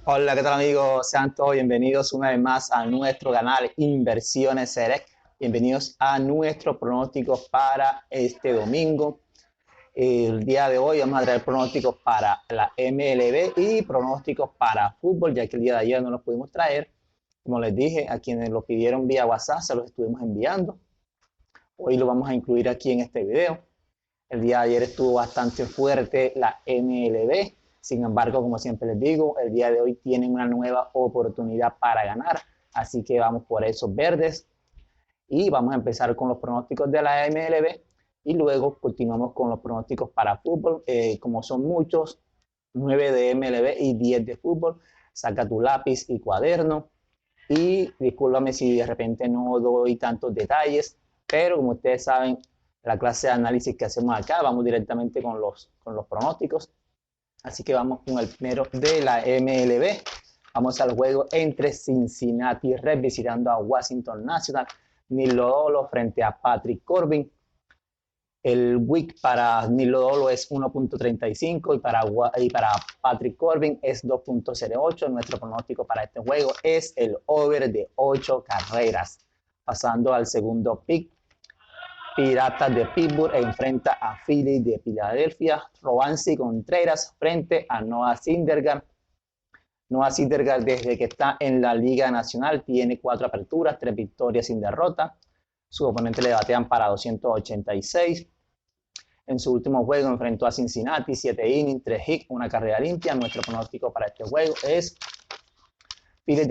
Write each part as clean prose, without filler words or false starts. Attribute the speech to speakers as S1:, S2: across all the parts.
S1: Hola, ¿qué tal amigos? Sean todos bienvenidos una vez más a nuestro canal Inversiones Select. Bienvenidos a nuestro pronóstico para este domingo. El día de hoy vamos a traer pronósticos para la MLB y pronósticos para fútbol, ya que el día de ayer no los pudimos traer. Como les dije, a quienes lo pidieron vía WhatsApp se los estuvimos enviando. Hoy lo vamos a incluir aquí en este video. El día de ayer estuvo bastante fuerte la MLB. Sin embargo, como siempre les digo, el día de hoy tienen una nueva oportunidad para ganar. Así que vamos por esos verdes y vamos a empezar con los pronósticos de la MLB y luego continuamos con los pronósticos para fútbol. Como son muchos, 9 de MLB y 10 de fútbol, saca tu lápiz y cuaderno. Y discúlpame si de repente no doy tantos detalles, pero como ustedes saben, la clase de análisis que hacemos acá, vamos directamente con los pronósticos. Así que vamos con el primero de la MLB. Vamos al juego entre Cincinnati Reds visitando a Washington National. Nilo Dolo frente a Patrick Corbin. El WIC para Nilo Dolo es 1.35 y para Patrick Corbin es 2.08. Nuestro pronóstico para este juego es el over de 8 carreras. Pasando al segundo pick, Piratas de Pittsburgh enfrenta a Phillies de Filadelfia. Roansy Contreras frente a Noah Syndergaard. Noah Syndergaard, desde que está en la Liga Nacional, tiene 4 aperturas, 3 victorias sin derrota. Su oponente le batean para 286. En su último juego enfrentó a Cincinnati, 7 innings, 3 hits, una carrera limpia. Nuestro pronóstico para este juego es Phillies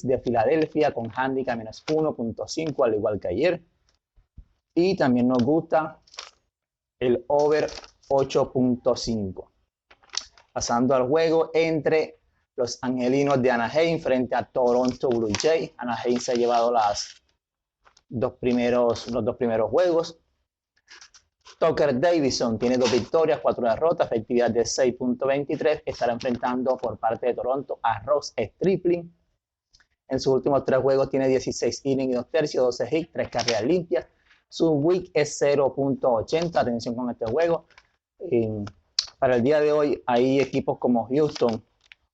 S1: de Filadelfia con handicap menos 1.5, al igual que ayer. Y también nos gusta el over 8.5. Pasando al juego entre los Angelinos de Anaheim frente a Toronto Blue Jays. Anaheim se ha llevado los dos primeros juegos. Tucker Davidson tiene 2 victorias, 4 derrotas, efectividad de 6.23. Estará enfrentando por parte de Toronto a Ross Stripling. En sus últimos 3 juegos tiene 16 innings y 2 tercios, 12 hits, 3 carreras limpias. Su WIC es 0.80. Atención con este juego. Para el día de hoy hay equipos como Houston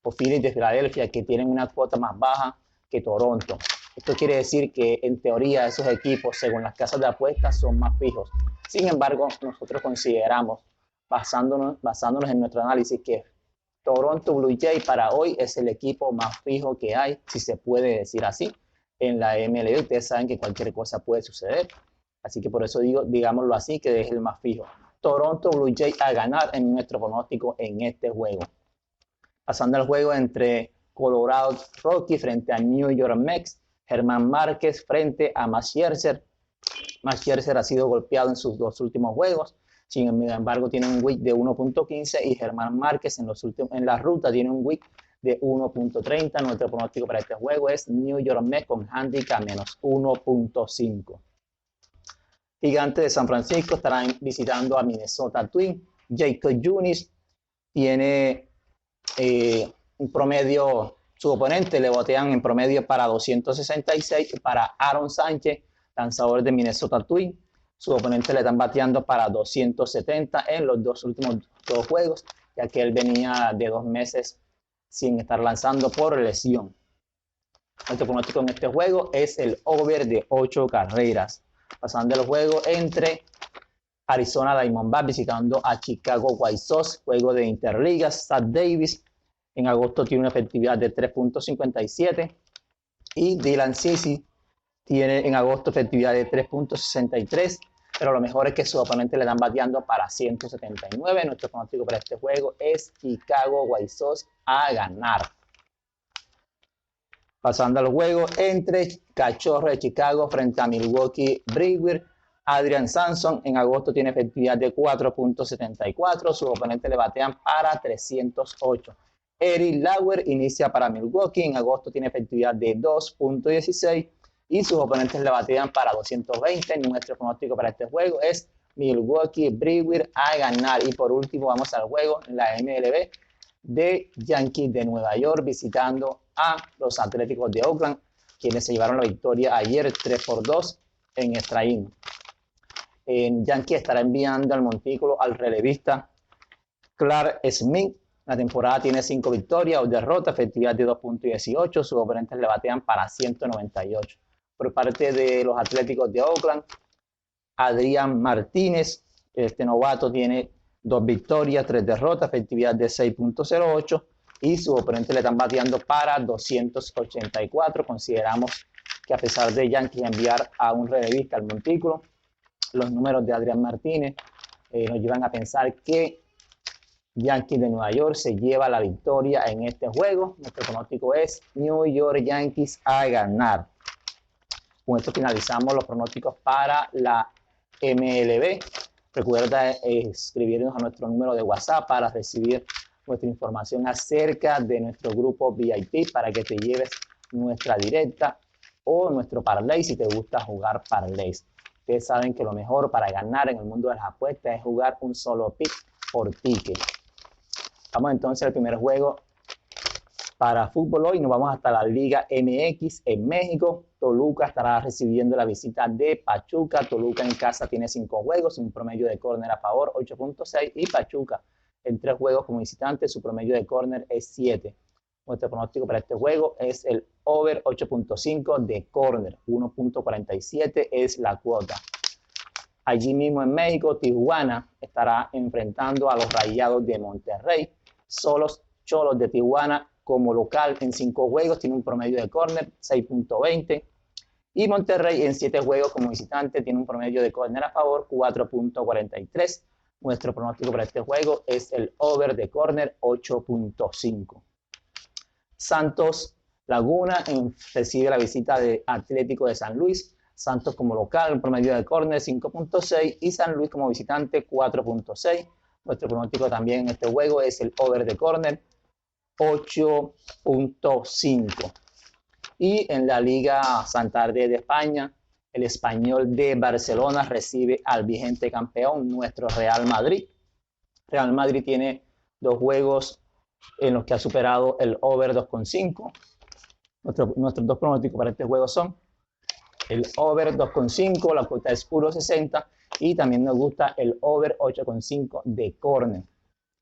S1: o Phillies de Filadelfia que tienen una cuota más baja que Toronto. Esto quiere decir que en teoría esos equipos, según las casas de apuestas, son más fijos. Sin embargo, nosotros consideramos, basándonos en nuestro análisis, que Toronto Blue Jays para hoy es el equipo más fijo que hay, si se puede decir así, en la MLB. Ustedes saben que cualquier cosa puede suceder, así que por eso digo, digámoslo así, que es el más fijo. Toronto Blue Jays a ganar en nuestro pronóstico en este juego. Pasando al juego entre Colorado Rockies frente a New York Mets. Germán Márquez frente a Max Scherzer. Max Scherzer ha sido golpeado en sus 2 últimos juegos. Sin embargo, tiene un WIC de 1.15 y Germán Márquez en la ruta tiene un WIC de 1.30. Nuestro pronóstico para este juego es New York Mets con handicap menos 1.5. Gigantes de San Francisco estarán visitando a Minnesota Twins. Jacob Junis tiene un promedio, su oponente le botean en promedio para 266 y para Aaron Sánchez, lanzador de Minnesota Twins, su oponente le están bateando para 270 en los 2 últimos 2 juegos, ya que él venía de 2 meses sin estar lanzando por lesión. Nuestro pronóstico en este juego es el over de 8 carreras. Pasando el juego entre Arizona Diamondbacks visitando a Chicago White Sox, juego de Interligas. Zach Davis en agosto tiene una efectividad de 3.57 y Dylan Cease tiene en agosto efectividad de 3.63, pero lo mejor es que sus oponentes le dan bateando para 179. Nuestro pronóstico para este juego es Chicago White Sox a ganar. Pasando al juego entre Cachorros de Chicago frente a Milwaukee Brewers. Adrian Sampson en agosto tiene efectividad de 4.74. Sus oponentes le batean para 308. Eric Lauer inicia para Milwaukee. En agosto tiene efectividad de 2.16 y sus oponentes le batean para 220. Nuestro pronóstico para este juego es Milwaukee Brewers a ganar. Y por último vamos al juego en la MLB de Yankees de Nueva York visitando a los Atléticos de Oakland, quienes se llevaron la victoria ayer 3-2 en extra inning. Yankee estará enviando al montículo al relevista Clark Smith, La temporada tiene 5 victorias o derrotas, efectividad de 2.18. Sus oponentes le batean para 198. Por parte de los Atléticos de Oakland, Adrián Martínez, este novato, tiene 2 victorias, 3 derrotas, efectividad de 6.08. Y sus oponentes le están bateando para 284. Consideramos que a pesar de Yankees enviar a un relevista al montículo, los números de Adrián Martínez nos llevan a pensar que Yankees de Nueva York se lleva la victoria en este juego. Nuestro pronóstico es New York Yankees a ganar. Con esto finalizamos los pronósticos para la MLB. Recuerda escribirnos a nuestro número de WhatsApp para recibir nuestra información acerca de nuestro grupo VIP para que te lleves nuestra directa o nuestro parlay si te gusta jugar parlays. Ustedes saben que lo mejor para ganar en el mundo de las apuestas es jugar un solo pick por ticket. Vamos entonces al primer juego para fútbol hoy. Nos vamos hasta la Liga MX en México. Toluca estará recibiendo la visita de Pachuca. Toluca en casa tiene 5 juegos, un promedio de córner a favor 8.6 y Pachuca en 3 juegos como visitante, su promedio de córner es 7. Nuestro pronóstico para este juego es el over 8.5 de córner, 1.47 es la cuota. Allí mismo en México, Tijuana estará enfrentando a los Rayados de Monterrey. Solos Cholos de Tijuana como local en 5 juegos tiene un promedio de córner 6.20 y Monterrey en 7 juegos como visitante tiene un promedio de córner a favor 4.43. Nuestro pronóstico para este juego es el over de córner 8.5. Santos Laguna recibe la visita de Atlético de San Luis. Santos como local, un promedio de córner 5.6 y San Luis como visitante 4.6. Nuestro pronóstico también en este juego es el over de córner 8.5. Y en la Liga Santander de España, el Español de Barcelona recibe al vigente campeón, nuestro Real Madrid. Real Madrid tiene 2 juegos en los que ha superado el over 2.5. Nuestros 2 pronósticos para este juego son el over 2.5, la cuota es 1.60 y también nos gusta el over 8.5 de córner,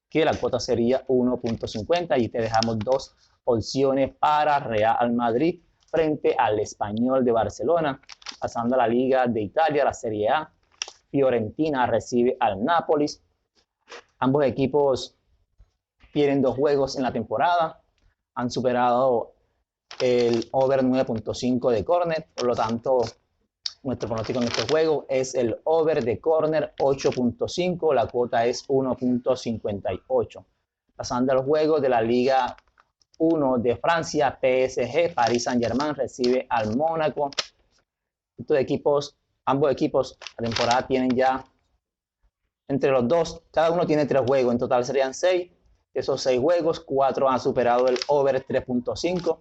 S1: que la cuota sería 1.50 y te dejamos 2 opciones para Real Madrid frente al Español de Barcelona. Pasando a la Liga de Italia, la Serie A, Fiorentina recibe al Nápoles. Ambos equipos tienen 2 juegos en la temporada, han superado el over 9.5 de córner, por lo tanto nuestro pronóstico en este juego es el over de córner 8.5, la cuota es 1.58. Pasando al juego de la Liga 1 de Francia, PSG, Paris Saint-Germain recibe al Mónaco. Ambos equipos, la temporada tienen ya entre los dos, cada uno tiene 3 juegos, en total serían 6. De esos 6 juegos, 4 han superado el over 3.5.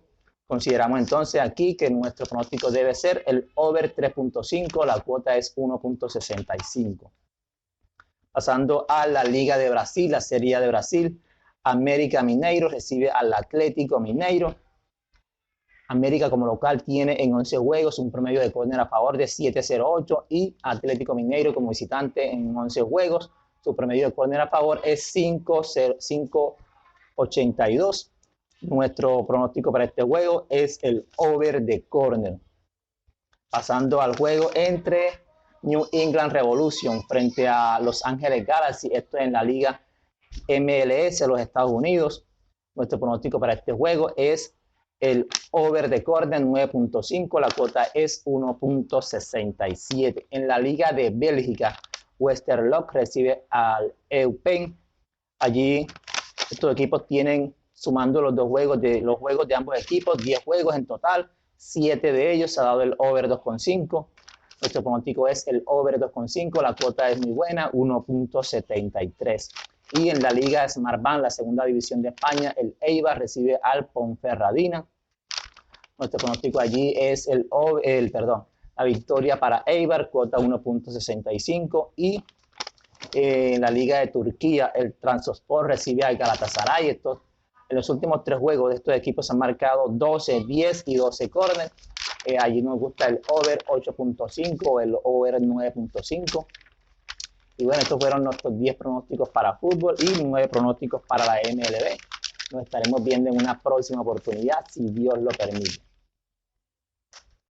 S1: Consideramos entonces aquí que nuestro pronóstico debe ser el over 3.5, la cuota es 1.65. Pasando a la Liga de Brasil, la Serie A de Brasil, América Mineiro recibe al Atlético Mineiro. América como local tiene en 11 juegos un promedio de córner a favor de 7.08 y Atlético Mineiro como visitante en 11 juegos, su promedio de córner a favor es 5.82. Nuestro pronóstico para este juego es el over de córner. Pasando al juego entre New England Revolution frente a Los Ángeles Galaxy, esto en la Liga MLS de los Estados Unidos. Nuestro pronóstico para este juego es el over de córner 9.5, la cuota es 1.67. En la Liga de Bélgica, Westerlo recibe al Eupen. Allí estos equipos tienen, sumando los juegos de ambos equipos, 10 juegos en total, 7 de ellos se ha dado el over 2.5. Nuestro pronóstico es el over 2.5, la cuota es muy buena, 1.73. Y en la Liga Smartbank, la segunda división de España, el Eibar recibe al Ponferradina. Nuestro pronóstico allí es la victoria para Eibar, cuota 1.65. Y en la Liga de Turquía, el Trabzonspor recibe al Galatasaray. En los últimos 3 juegos de estos equipos han marcado 12, 10 y 12 córner. Allí nos gusta el over 8.5 o el over 9.5. Y bueno, estos fueron nuestros 10 pronósticos para fútbol y 9 pronósticos para la MLB. Nos estaremos viendo en una próxima oportunidad, si Dios lo permite.